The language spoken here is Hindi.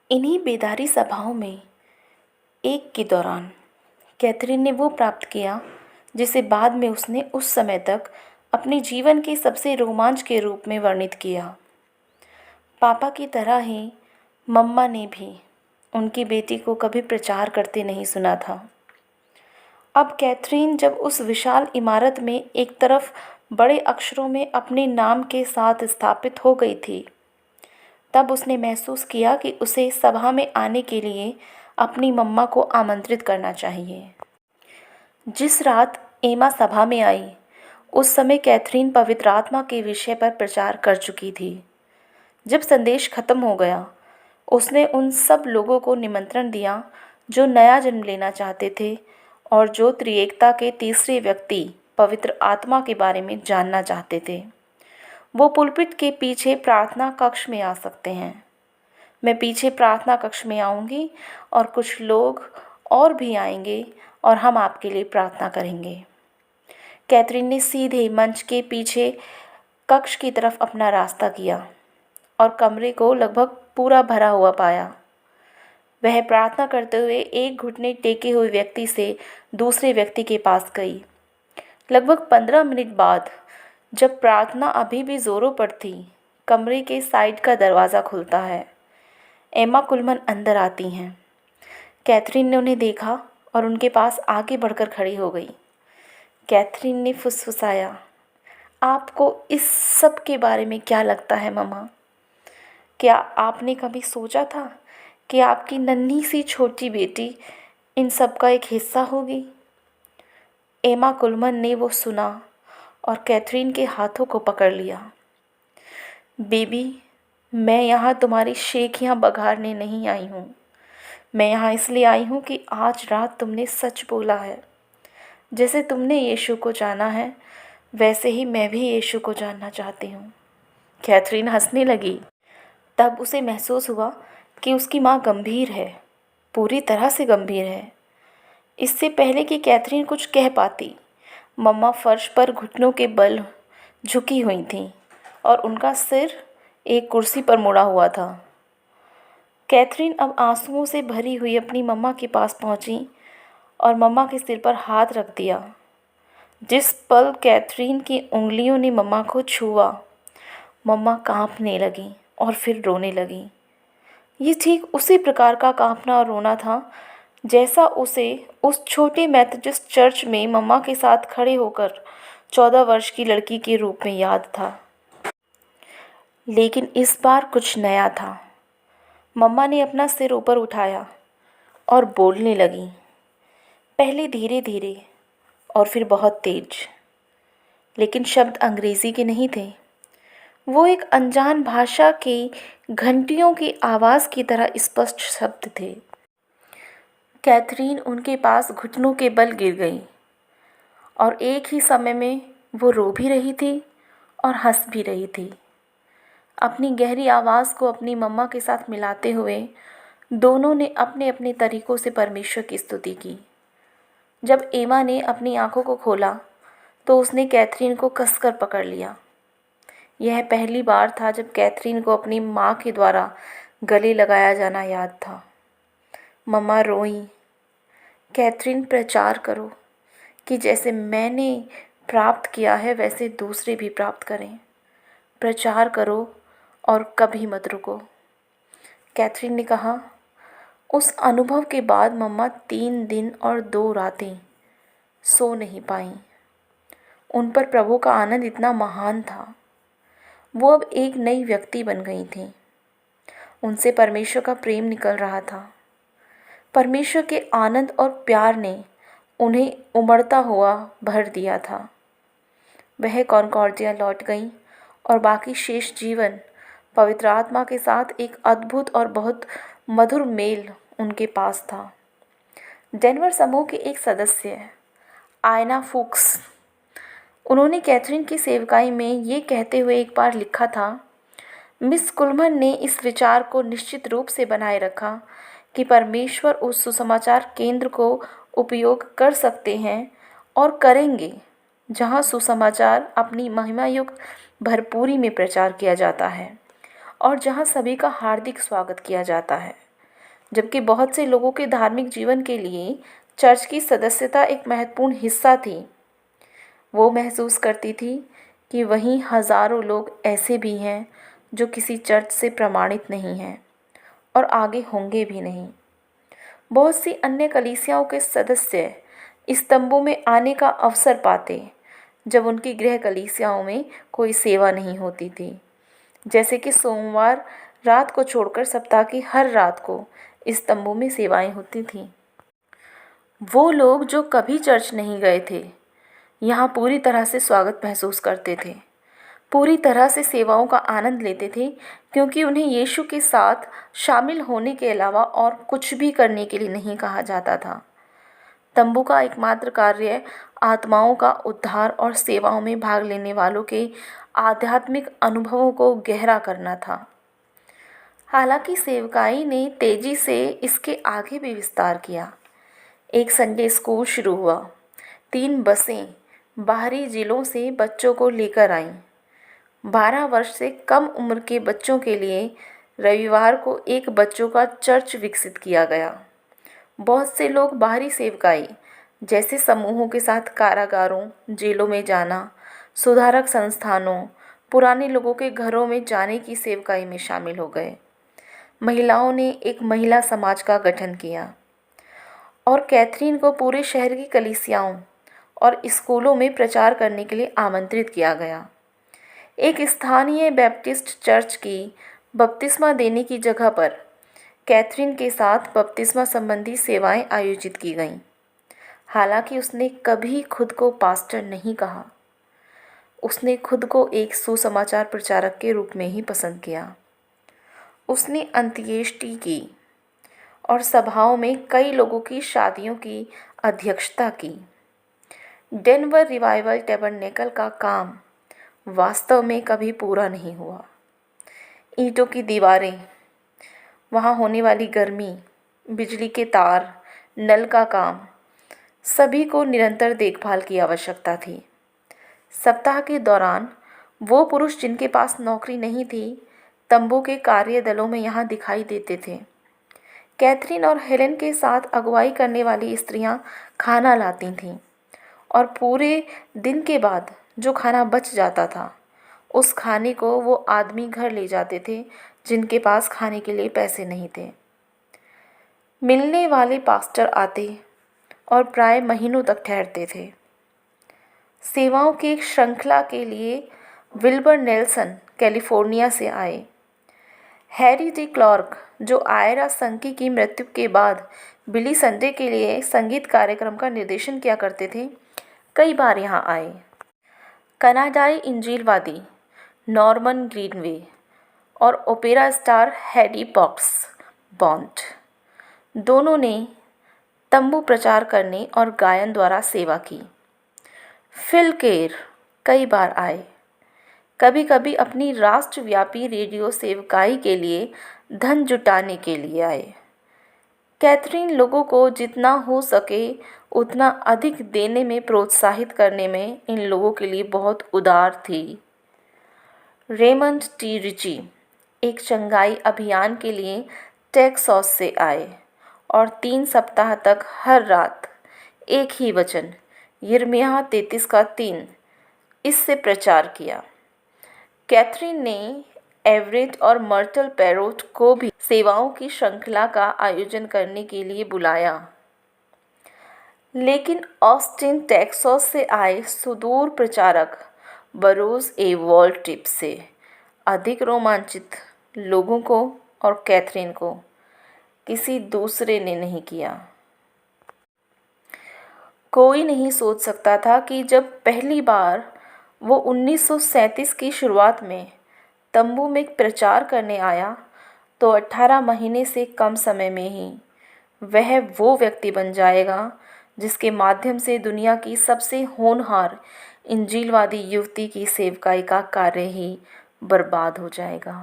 इन्हीं बेदारी सभाओं में एक के दौरान कैथरीन ने वो प्राप्त किया जिसे बाद में उसने उस समय तक अपने जीवन के सबसे रोमांच के रूप में वर्णित किया। पापा की तरह ही मम्मा ने भी उनकी बेटी को कभी प्रचार करते नहीं सुना था। अब कैथरीन जब उस विशाल इमारत में एक तरफ बड़े अक्षरों में अपने नाम के साथ स्थापित हो गई थी, तब उसने महसूस किया कि उसे सभा में आने के लिए अपनी मम्मा को आमंत्रित करना चाहिए। जिस रात एमा सभा में आई, उस समय कैथरीन पवित्र आत्मा के विषय पर प्रचार कर चुकी थी। जब संदेश खत्म हो गया, उसने उन सब लोगों को निमंत्रण दिया जो नया जन्म लेना चाहते थे और जो त्रिएकता के तीसरे व्यक्ति पवित्र आत्मा के बारे में जानना चाहते थे। वो पुलपिट के पीछे प्रार्थना कक्ष में आ सकते हैं। मैं पीछे प्रार्थना कक्ष में आऊँगी और कुछ लोग और भी आएंगे और हम आपके लिए प्रार्थना करेंगे। कैथरीन ने सीधे मंच के पीछे कक्ष की तरफ अपना रास्ता किया और कमरे को लगभग पूरा भरा हुआ पाया। वह प्रार्थना करते हुए एक घुटने टेके हुए व्यक्ति से दूसरे व्यक्ति के पास गई। लगभग 15 मिनट बाद, जब प्रार्थना अभी भी जोरों पर थी, कमरे के साइड का दरवाज़ा खुलता है। एमा कुलमन अंदर आती हैं। कैथरीन ने उन्हें देखा और उनके पास आगे बढ़कर खड़ी हो गई। कैथरीन ने फुसफुसाया, आपको इस सब के बारे में क्या लगता है मम्मा? क्या आपने कभी सोचा था कि आपकी नन्ही सी छोटी बेटी इन सब का एक हिस्सा होगी? एमा कुलमन ने वो सुना और कैथरीन के हाथों को पकड़ लिया। बेबी, मैं यहाँ तुम्हारी शेखियाँ बघारने नहीं आई हूँ। मैं यहाँ इसलिए आई हूँ कि आज रात तुमने सच बोला है। जैसे तुमने यीशु को जाना है, वैसे ही मैं भी यीशु को जानना चाहती हूँ। कैथरीन हंसने लगी। तब उसे महसूस हुआ कि उसकी माँ गंभीर है, पूरी तरह से गंभीर है। इससे पहले कि कैथरीन कुछ कह पाती, मम्मा फर्श पर घुटनों के बल झुकी हुई थीं और उनका सिर एक कुर्सी पर मुड़ा हुआ था। कैथरीन अब आंसुओं से भरी हुई अपनी मम्मा के पास पहुंची और मम्मा के सिर पर हाथ रख दिया। जिस पल कैथरीन की उंगलियों ने मम्मा को छुआ, मम्मा कांपने लगी और फिर रोने लगी। ये ठीक उसी प्रकार का कांपना और रोना था जैसा उसे उस छोटे मेथोडिस्ट चर्च में मम्मा के साथ खड़े होकर 14 वर्ष की लड़की के रूप में याद था। लेकिन इस बार कुछ नया था। मम्मा ने अपना सिर ऊपर उठाया और बोलने लगी, पहले धीरे धीरे और फिर बहुत तेज। लेकिन शब्द अंग्रेज़ी के नहीं थे। वो एक अनजान भाषा की घंटियों की आवाज़ की तरह स्पष्ट शब्द थे। कैथरीन उनके पास घुटनों के बल गिर गई और एक ही समय में वो रो भी रही थी और हंस भी रही थी। अपनी गहरी आवाज़ को अपनी मम्मा के साथ मिलाते हुए दोनों ने अपने अपने तरीक़ों से परमेश्वर की स्तुति की। जब एमा ने अपनी आंखों को खोला तो उसने कैथरीन को कसकर पकड़ लिया। यह पहली बार था जब कैथरीन को अपनी माँ के द्वारा गले लगाया जाना याद था। मम्मा रोईं, कैथरीन प्रचार करो कि जैसे मैंने प्राप्त किया है वैसे दूसरे भी प्राप्त करें। प्रचार करो और कभी मत रुको। कैथरीन ने कहा। उस अनुभव के बाद मम्मा 3 दिन और 2 रातें सो नहीं पाईं। उन पर प्रभु का आनंद इतना महान था। वो अब एक नई व्यक्ति बन गई थी। उनसे परमेश्वर का प्रेम निकल रहा था। परमेश्वर के आनंद और प्यार ने उन्हें उमड़ता हुआ भर दिया था। वह कॉनकॉर्डिया लौट गईं और बाकी शेष जीवन पवित्र आत्मा के साथ एक अद्भुत और बहुत मधुर मेल उनके पास था। डेनवर समूह के एक सदस्य आयना फुक्स, उन्होंने कैथरीन की सेवकाई में ये कहते हुए एक बार लिखा था, मिस कुलमन ने इस विचार को निश्चित रूप से बनाए रखा कि परमेश्वर उस सुसमाचार केंद्र को उपयोग कर सकते हैं और करेंगे जहां सुसमाचार अपनी महिमायुक्त भरपूरी में प्रचार किया जाता है और जहां सभी का हार्दिक स्वागत किया जाता है। जबकि बहुत से लोगों के धार्मिक जीवन के लिए चर्च की सदस्यता एक महत्वपूर्ण हिस्सा थी। वो महसूस करती थी कि वहीं हज़ारों लोग ऐसे भी हैं जो किसी चर्च से प्रमाणित नहीं हैं और आगे होंगे भी नहीं। बहुत सी अन्य कलीसियाओं के सदस्य इस तंबू में आने का अवसर पाते जब उनकी गृह कलीसियाओं में कोई सेवा नहीं होती थी, जैसे कि सोमवार रात को छोड़कर सप्ताह की हर रात को इस तंबू में सेवाएं होती थीं। वो लोग जो कभी चर्च नहीं गए थे यहाँ पूरी तरह से स्वागत महसूस करते थे, पूरी तरह से सेवाओं का आनंद लेते थे, क्योंकि उन्हें यीशु के साथ शामिल होने के अलावा और कुछ भी करने के लिए नहीं कहा जाता था। तंबू का एकमात्र कार्य आत्माओं का उद्धार और सेवाओं में भाग लेने वालों के आध्यात्मिक अनुभवों को गहरा करना था। हालांकि सेवकाई ने तेजी से इसके आगे भी विस्तार किया। एक संडे स्कूल शुरू हुआ। 3 बसें बाहरी जिलों से बच्चों को लेकर आईं। 12 वर्ष से कम उम्र के बच्चों के लिए रविवार को एक बच्चों का चर्च विकसित किया गया। बहुत से लोग बाहरी सेवकाई जैसे समूहों के साथ कारागारों, जेलों में जाना, सुधारक संस्थानों, पुराने लोगों के घरों में जाने की सेवकाई में शामिल हो गए। महिलाओं ने एक महिला समाज का गठन किया और कैथरीन को पूरे शहर की कलीसियाओं और स्कूलों में प्रचार करने के लिए आमंत्रित किया गया। एक स्थानीय बैप्टिस्ट चर्च की बपतिस्मा देने की जगह पर कैथरीन के साथ बपतिस्मा संबंधी सेवाएं आयोजित की गईं। हालांकि उसने कभी खुद को पास्टर नहीं कहा। उसने खुद को एक सुसमाचार प्रचारक के रूप में ही पसंद किया। उसने अंत्येष्टि की और सभाओं में कई लोगों की शादियों की अध्यक्षता की। डेनवर रिवाइवल टैबरनेकल का काम वास्तव में कभी पूरा नहीं हुआ। ईंटों की दीवारें, वहाँ होने वाली गर्मी, बिजली के तार, नल का काम, सभी को निरंतर देखभाल की आवश्यकता थी। सप्ताह के दौरान वो पुरुष जिनके पास नौकरी नहीं थी तंबू के कार्य दलों में यहाँ दिखाई देते थे। कैथरीन और हेलेन के साथ अगुवाई करने वाली स्त्रियां खाना लाती थीं और पूरे दिन के बाद जो खाना बच जाता था उस खाने को वो आदमी घर ले जाते थे जिनके पास खाने के लिए पैसे नहीं थे। मिलने वाले पास्टर आते और प्राय महीनों तक ठहरते थे। सेवाओं की एक श्रृंखला के लिए विल्बर नेल्सन कैलिफोर्निया से आए। हैरी डी क्लार्क जो आयरा संकी की मृत्यु के बाद बिली संडे के लिए संगीत कार्यक्रम का निर्देशन किया करते थे, कई बार यहाँ आए। कनाडाई इंजीलवादी नॉर्मन ग्रीनवे और ओपेरा स्टार हैडी पॉक्स बॉन्ट दोनों ने तंबू प्रचार करने और गायन द्वारा सेवा की। फिल केर कई बार आए, कभी कभी अपनी राष्ट्रव्यापी रेडियो सेवकाई के लिए धन जुटाने के लिए आए। कैथरीन लोगों को जितना हो सके उतना अधिक देने में प्रोत्साहित करने में इन लोगों के लिए बहुत उदार थी। रेमंड टी रिची एक चंगाई अभियान के लिए टेक्सास से आए और 3 सप्ताह तक हर रात एक ही वचन यिर्मयाह 33:3 इससे प्रचार किया। कैथरीन ने एवरेट और मर्टल पैरोट को भी सेवाओं की श्रृंखला का आयोजन करने के लिए बुलाया, लेकिन ऑस्टिन टेक्सास से आए सुदूर प्रचारक बरोज ए वॉल्ट्रिप से अधिक रोमांचित लोगों को और कैथरीन को किसी दूसरे ने नहीं किया। कोई नहीं सोच सकता था कि जब पहली बार वो 1937 की शुरुआत में तंबू में प्रचार करने आया तो 18 महीने से कम समय में ही वह वो व्यक्ति बन जाएगा जिसके माध्यम से दुनिया की सबसे होनहार इंजीलवादी युवती की सेवकाई का कार्य ही बर्बाद हो जाएगा।